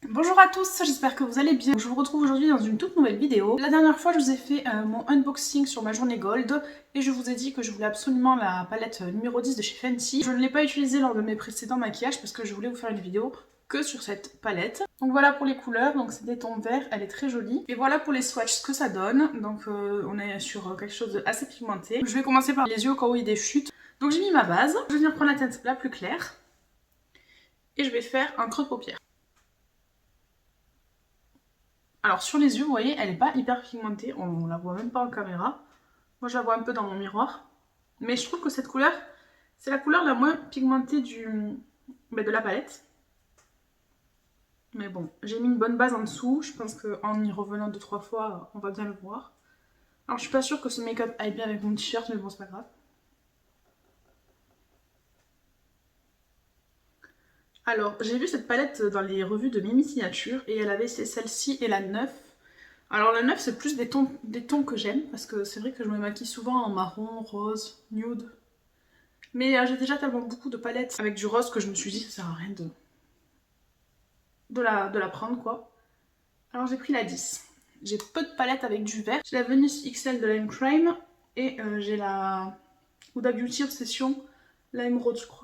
Bonjour à tous, j'espère que vous allez bien. Je vous retrouve aujourd'hui dans une toute nouvelle vidéo. La dernière fois, je vous ai fait mon unboxing sur ma journée gold et je vous ai dit que je voulais absolument la palette numéro 10 de chez Fenty. Je ne l'ai pas utilisée lors de mes précédents maquillages parce que je voulais vous faire une vidéo que sur cette palette. Donc voilà pour les couleurs, donc c'est des tons verts, elle est très jolie. Et voilà pour les swatchs, ce que ça donne. Donc on est sur quelque chose d'assez pigmenté. Je vais commencer par les yeux au cas où il y a des chutes. Donc j'ai mis ma base, je vais venir prendre la teinte la plus claire et je vais faire un creux de paupière. Alors sur les yeux, vous voyez, elle n'est pas hyper pigmentée, on la voit même pas en caméra. Moi je la vois un peu dans mon miroir. Mais je trouve que cette couleur, c'est la couleur la moins pigmentée de la palette. Mais bon, j'ai mis une bonne base en dessous. Je pense qu'en y revenant 2-3 fois, on va bien le voir. Alors je suis pas sûre que ce make-up aille bien avec mon t-shirt, mais bon c'est pas grave. Alors j'ai vu cette palette dans les revues de Mimi Signature et elle avait celle-ci et la 9. Alors la 9 c'est plus des tons que j'aime parce que c'est vrai que je me maquille souvent en marron, rose, nude. Mais j'ai déjà tellement beaucoup de palettes avec du rose que je me suis dit ça sert à rien de la prendre quoi. Alors j'ai pris la 10. J'ai peu de palettes avec du vert. J'ai la Venus XL de Lime Crime et j'ai la Huda Beauty Obsession Lime Rose je crois.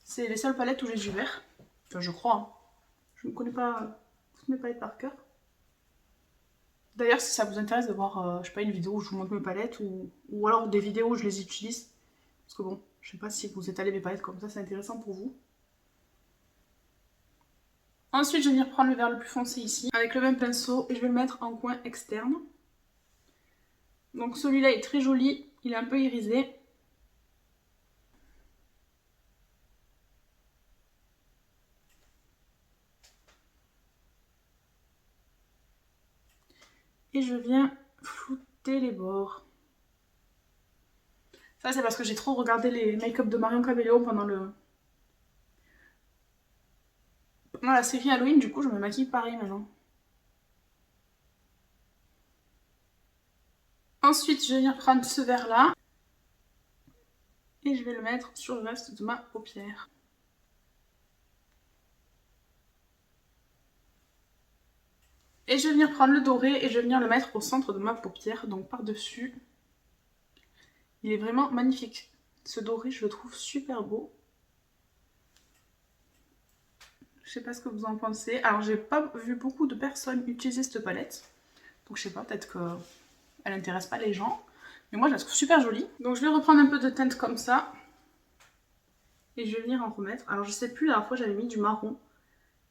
C'est les seules palettes où j'ai du vert. Enfin je crois. Hein. Je ne connais pas toutes mes palettes par cœur. D'ailleurs, si ça vous intéresse de voir, je sais pas, une vidéo où je vous montre mes palettes ou alors des vidéos où je les utilise, parce que bon, je sais pas si vous étalez mes palettes comme ça, c'est intéressant pour vous. Ensuite, je vais venir prendre le vert le plus foncé ici, avec le même pinceau, et je vais le mettre en coin externe. Donc celui-là est très joli, il est un peu irisé. Et je viens flouter les bords. Ça c'est parce que j'ai trop regardé les make-up de Marion Cabello pendant la série Halloween, du coup je me maquille pareil maintenant. Ensuite je vais venir prendre ce vert là et je vais le mettre sur le reste de ma paupière. Et je vais venir prendre le doré et je vais venir le mettre au centre de ma paupière, donc par-dessus. Il est vraiment magnifique. Ce doré, je le trouve super beau. Je sais pas ce que vous en pensez. Alors, j'ai pas vu beaucoup de personnes utiliser cette palette. Donc, je sais pas, peut-être qu'elle intéresse pas les gens. Mais moi, je la trouve super jolie. Donc, je vais reprendre un peu de teinte comme ça. Et je vais venir en remettre. Alors, je sais plus, la dernière fois, j'avais mis du marron.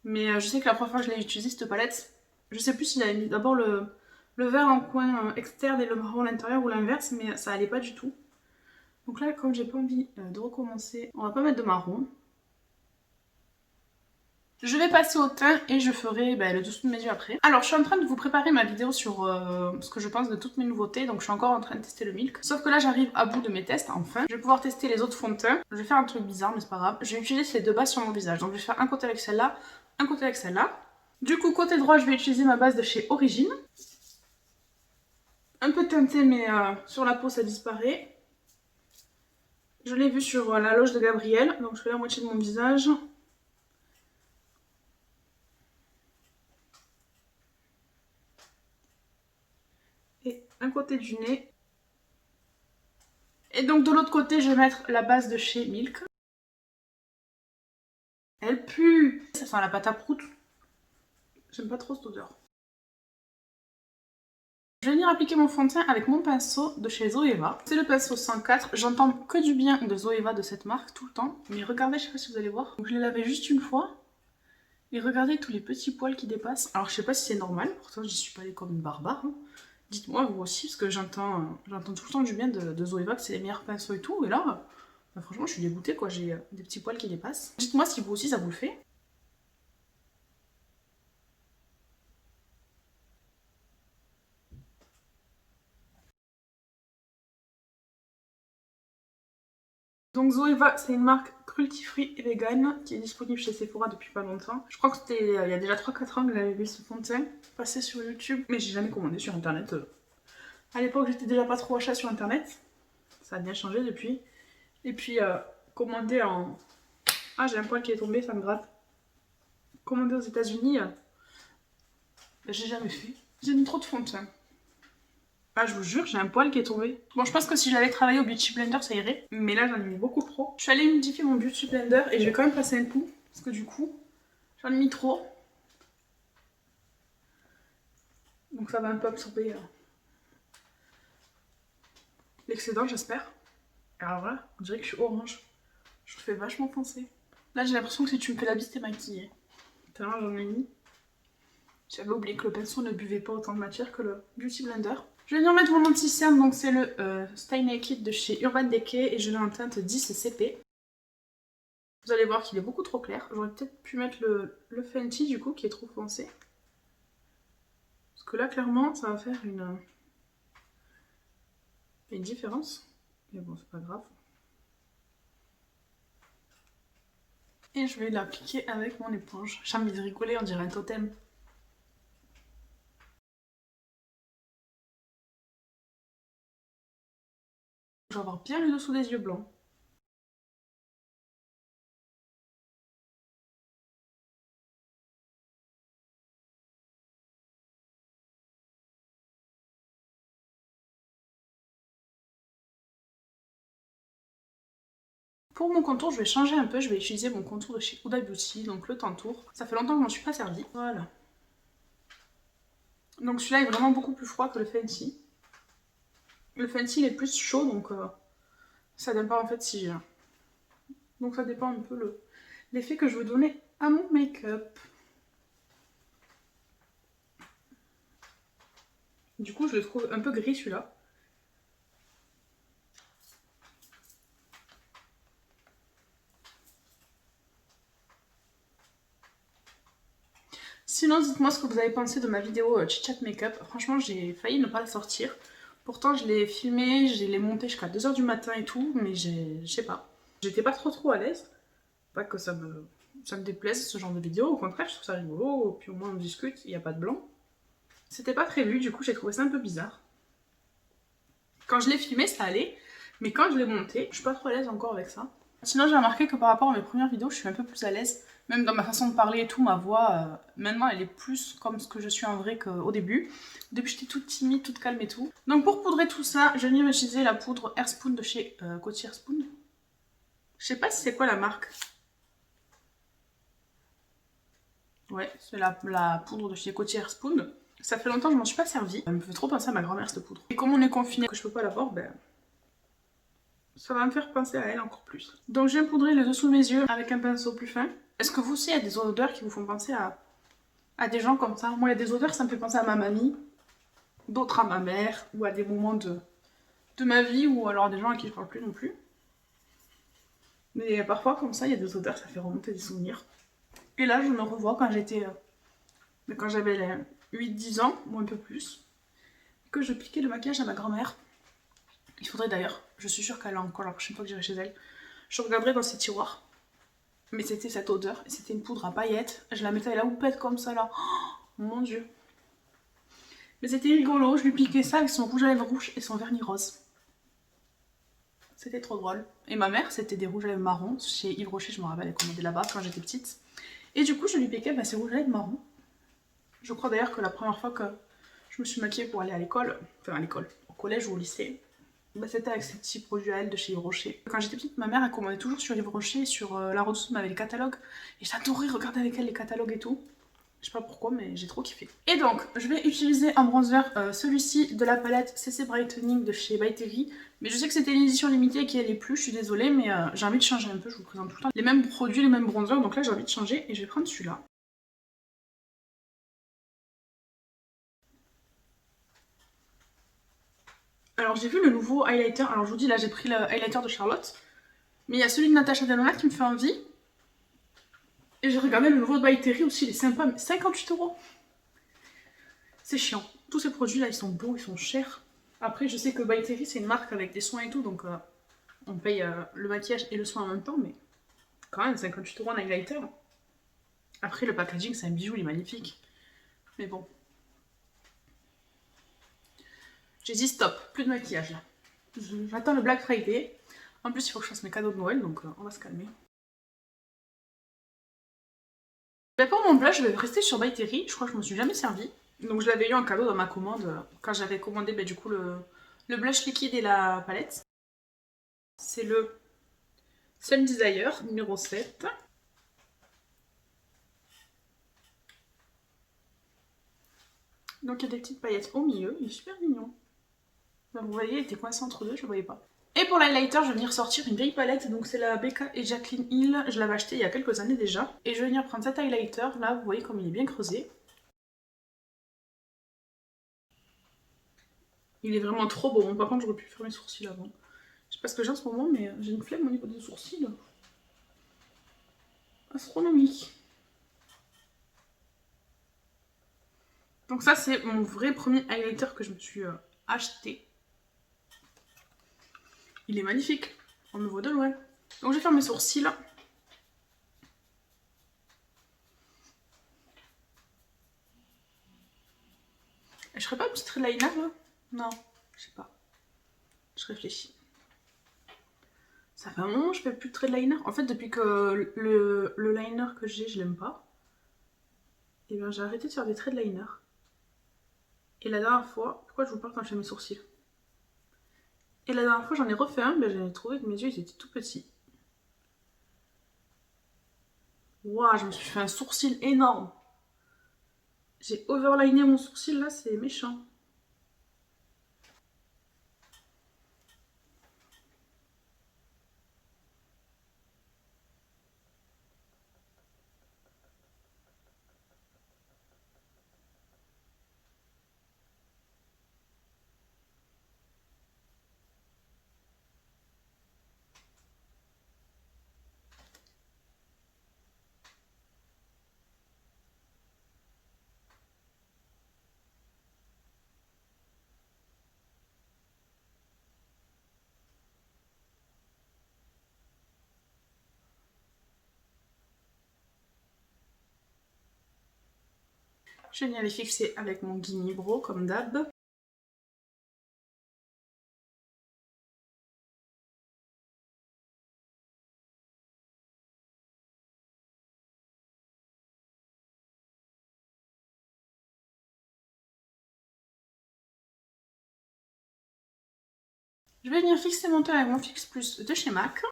Mais je sais que la première fois que je l'ai utilisé, cette palette, je sais plus si j'avais mis d'abord le vert en coin externe et le marron à l'intérieur ou l'inverse, mais ça allait pas du tout. Donc là, comme j'ai pas envie de recommencer, on va pas mettre de marron. Je vais passer au teint et je ferai le dessous de mes yeux après. Alors je suis en train de vous préparer ma vidéo sur ce que je pense de toutes mes nouveautés, donc je suis encore en train de tester le Milk. Sauf que là j'arrive à bout de mes tests, enfin. Je vais pouvoir tester les autres fonds de teint. Je vais faire un truc bizarre mais c'est pas grave. Je vais utiliser ces deux bases sur mon visage. Donc je vais faire un côté avec celle-là, un côté avec celle-là. Du coup côté droit je vais utiliser ma base de chez Origine. Un peu teintée mais sur la peau ça disparaît. Je l'ai vu sur la loge de Gabrielle, donc je fais la moitié de mon visage. Et un côté du nez. Et donc de l'autre côté, je vais mettre la base de chez Milk. Elle pue! Ça sent la pâte à prout. J'aime pas trop cette odeur. Je vais venir appliquer mon fond de teint avec mon pinceau de chez Zoeva. C'est le pinceau 104. J'entends que du bien de Zoeva, de cette marque, tout le temps. Mais regardez, je sais pas si vous allez voir. Donc je l'ai lavé juste une fois. Et regardez tous les petits poils qui dépassent. Alors je sais pas si c'est normal, pourtant j'y suis pas allée comme une barbare. Hein. Dites-moi vous aussi, parce que j'entends tout le temps du bien de Zoeva, que c'est les meilleurs pinceaux et tout. Et là, franchement je suis dégoûtée quoi, j'ai des petits poils qui dépassent. Dites-moi si vous aussi ça vous le fait. Donc Zoeva, c'est une marque cruelty-free et vegan qui est disponible chez Sephora depuis pas longtemps. Je crois que c'était il y a déjà 3-4 ans que j'avais vu ce fond de teint passer sur YouTube, mais j'ai jamais commandé sur internet. À l'époque, j'étais déjà pas trop achat sur internet. Ça a bien changé depuis. Et puis, commander en... Ah, j'ai un poil qui est tombé, ça me gratte. commandé aux États-Unis. J'ai jamais fait. J'ai mis trop de fond de teint. Ah, je vous jure, j'ai un poil qui est tombé. Bon, je pense que si j'avais travaillé au Beauty Blender, ça irait. Mais là, j'en ai mis beaucoup trop. Je suis allée humidifier mon Beauty Blender et je vais quand même passer un coup. Parce que du coup, j'en ai mis trop. Donc ça va un peu absorber l'excédent, j'espère. Alors là, on dirait que je suis orange. Je me fais vachement penser. Là, j'ai l'impression que si tu me fais la bise, t'es maquillée. Tellement j'en ai mis. J'avais oublié que le pinceau ne buvait pas autant de matière que le Beauty Blender. Je vais venir mettre mon anti-cerne, donc c'est le Stay Naked de chez Urban Decay et je l'ai en teinte 10 CP. Vous allez voir qu'il est beaucoup trop clair. J'aurais peut-être pu mettre le Fenty du coup qui est trop foncé. Parce que là clairement ça va faire une différence. Mais bon c'est pas grave. Et je vais l'appliquer avec mon éponge. J'ai envie de rigoler, on dirait un totem. Je vais avoir bien le dessous des yeux blancs. Pour mon contour, je vais changer un peu, je vais utiliser mon contour de chez Huda Beauty, donc le Tantour. Ça fait longtemps que je m'en suis pas servi. Voilà. Donc celui-là est vraiment beaucoup plus froid que le Fenty. Le Fenty il est plus chaud, donc ça dépend en fait si j'ai... Donc ça dépend un peu l'effet que je veux donner à mon make-up. Du coup, je le trouve un peu gris celui-là. Sinon, dites-moi ce que vous avez pensé de ma vidéo Chit Chat Makeup. Franchement, j'ai failli ne pas la sortir. Pourtant, je l'ai filmée, je l'ai montée jusqu'à 2h du matin et tout, mais je sais pas. J'étais pas trop à l'aise. Pas que ça me déplaise ce genre de vidéo, au contraire, je trouve ça rigolo, puis au moins on discute, il n'y a pas de blanc. C'était pas prévu, du coup j'ai trouvé ça un peu bizarre. Quand je l'ai filmé, ça allait, mais quand je l'ai monté, je suis pas trop à l'aise encore avec ça. Sinon, j'ai remarqué que par rapport à mes premières vidéos, je suis un peu plus à l'aise. Même dans ma façon de parler et tout, ma voix, maintenant, elle est plus comme ce que je suis en vrai qu'au début. Au début, j'étais toute timide, toute calme et tout. Donc pour poudrer tout ça, je vais venir utiliser la poudre Airspoon de chez Coty Airspoon. Je sais pas si c'est quoi la marque. Ouais, c'est la poudre de chez Coty Airspoon. Ça fait longtemps que je m'en suis pas servie. Elle me fait trop penser à ma grand-mère cette poudre. Et comme on est confiné, que je peux pas l'avoir, ben... ça va me faire penser à elle encore plus. Donc je viens poudrer le dessous de mes yeux avec un pinceau plus fin. Est-ce que vous aussi, il y a des odeurs qui vous font penser à des gens comme ça? Moi, il y a des odeurs, ça me fait penser à ma mamie, d'autres à ma mère, ou à des moments de ma vie, ou alors à des gens à qui je parle plus non plus. Mais parfois, comme ça, il y a des odeurs, ça fait remonter des souvenirs. Et là, je me revois quand j'étais... quand j'avais 8-10 ans, ou un peu plus, que je piquais le maquillage à ma grand-mère. Il faudrait d'ailleurs, je suis sûre qu'elle a encore la prochaine fois que j'irai chez elle, je regarderai dans ses tiroirs. Mais c'était cette odeur, et c'était une poudre à paillettes. Je la mettais à la houppette comme ça là. Oh, mon dieu. Mais c'était rigolo, je lui piquais ça avec son rouge à lèvres rouge et son vernis rose. C'était trop drôle. Et ma mère, c'était des rouges à lèvres marrons. Chez Yves Rocher, je me rappelle, elle commandait là-bas quand j'étais petite. Et du coup, je lui piquais ses rouges à lèvres marrons. Je crois d'ailleurs que la première fois que je me suis maquillée pour aller à l'école, enfin à l'école, au collège ou au lycée, c'était avec ces petits produits à elle de chez Yves Rocher. Quand j'étais petite, ma mère elle commandait toujours sur Yves Rocher, sur la Redoute, on avait les catalogues. Et j'adorais regarder avec elle les catalogues et tout. Je sais pas pourquoi, mais j'ai trop kiffé. Et donc, je vais utiliser en bronzer celui-ci de la palette CC Brightening de chez By Terry. Mais je sais que c'était une édition limitée et qu'elle est plus, je suis désolée, mais j'ai envie de changer un peu. Je vous présente tout le temps les mêmes produits, les mêmes bronzers. Donc là, j'ai envie de changer et je vais prendre celui-là. Alors j'ai vu le nouveau highlighter, alors je vous dis là j'ai pris le highlighter de Charlotte, mais il y a celui de Natasha Denona qui me fait envie. Et j'ai regardé le nouveau de By Terry aussi, il est sympa, mais 58 €. C'est chiant. Tous ces produits là ils sont beaux, ils sont chers. Après je sais que By Terry c'est une marque avec des soins et tout, donc on paye le maquillage et le soin en même temps, mais quand même 58 € un highlighter. Après le packaging c'est un bijou, il est magnifique. Mais bon. J'ai dit stop, plus de maquillage là. J'attends le Black Friday. En plus, il faut que je fasse mes cadeaux de Noël, donc on va se calmer. Mais pour mon blush, je vais rester sur By Terry. Je crois que je m'en suis jamais servi. Donc je l'avais eu en cadeau dans ma commande quand j'avais commandé du coup le blush liquide et la palette. C'est le Sun Desire numéro 7. Donc il y a des petites paillettes au milieu, il est super mignon. Donc, vous voyez, il était coincé entre deux, je le voyais pas. Et pour l'highlighter, je vais venir sortir une vieille palette, donc c'est la Becca et Jacqueline Hill. Je l'avais acheté il y a quelques années déjà. Et je vais venir prendre cet highlighter, là, vous voyez comme il est bien creusé. Il est vraiment trop beau. Bon, par contre, j'aurais pu faire mes sourcils avant. Je sais pas ce que j'ai en ce moment, mais j'ai une flemme au niveau des sourcils. Astronomique. Donc ça, c'est mon vrai premier highlighter que je me suis acheté. Il est magnifique. On me voit de loin. Donc je vais faire mes sourcils. Et je ferai pas un petit trait de liner là? Non, je sais pas. Je réfléchis. Ça fait un moment que je fais plus de trait de liner. En fait, depuis que le liner que j'ai, je l'aime pas. Et bien j'ai arrêté de faire des traits de liner. Et la dernière fois, pourquoi je vous parle quand je fais mes sourcils? Et la dernière fois j'en ai refait un, ben j'en ai trouvé que mes yeux ils étaient tout petits. Waouh, je me suis fait un sourcil énorme. J'ai overliné mon sourcil là, c'est méchant. Je vais venir les fixer avec mon Gimme Bro comme d'hab. Je vais venir fixer mon teint avec mon Fix Plus de chez MAC.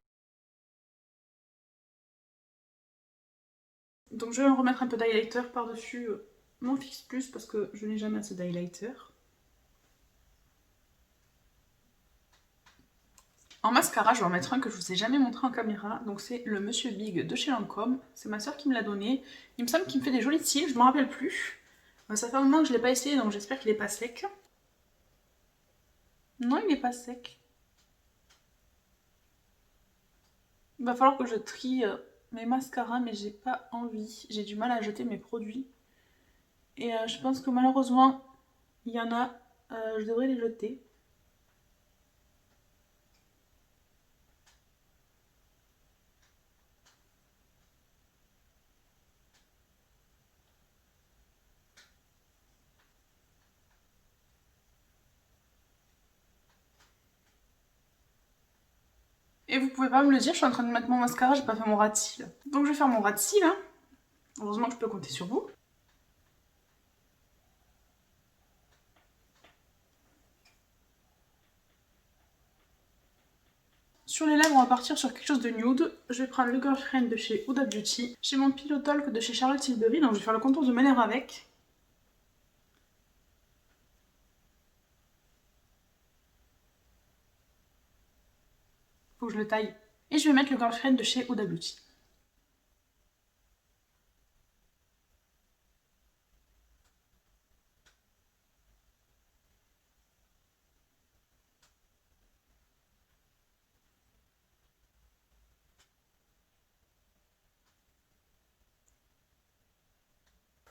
Donc je vais me remettre un peu d'highlighter par-dessus mon Fix Plus parce que je n'ai jamais assez d'highlighter. En mascara, je vais en mettre un que je vous ai jamais montré en caméra. Donc c'est le Monsieur Big de chez Lancôme. C'est ma soeur qui me l'a donné. Il me semble qu'il me fait des jolis cils, je me rappelle plus. Ça fait un moment que je ne l'ai pas essayé, donc j'espère qu'il n'est pas sec. Non, il n'est pas sec. Il va falloir que je trie mes mascaras, mais j'ai pas envie. J'ai du mal à jeter mes produits. Et je pense que malheureusement, il y en a, je devrais les jeter. Et vous pouvez pas me le dire, je suis en train de mettre mon mascara, j'ai pas fait mon ras de cils. Donc je vais faire mon ras de cils, hein. Heureusement que je peux compter sur vous. Sur les lèvres, on va partir sur quelque chose de nude. Je vais prendre le Girlfriend de chez Huda Beauty. J'ai mon Pillow Talk de chez Charlotte Tilbury, donc je vais faire le contour de mes lèvres avec. Faut que je le taille. Et je vais mettre le Girlfriend de chez Huda Beauty.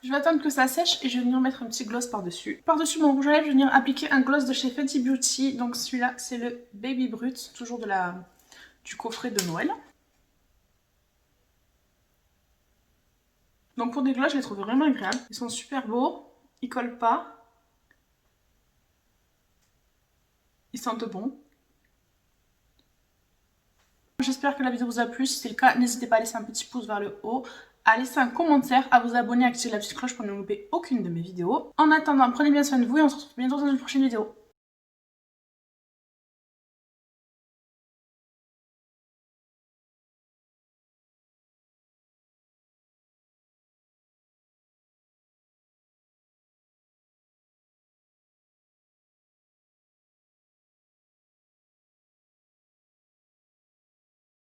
Je vais attendre que ça sèche et je vais venir mettre un petit gloss par-dessus. Par-dessus mon rouge à lèvres, je vais venir appliquer un gloss de chez Fenty Beauty. Donc celui-là, c'est le Baby Brut, toujours du coffret de Noël. Donc pour des gloss, je les trouve vraiment agréables. Ils sont super beaux, ils collent pas. Ils sentent bon. J'espère que la vidéo vous a plu. Si c'est le cas, n'hésitez pas à laisser un petit pouce vers le haut, à laisser un commentaire, à vous abonner, à activer la petite cloche pour ne louper aucune de mes vidéos. En attendant, prenez bien soin de vous et on se retrouve bientôt dans une prochaine vidéo.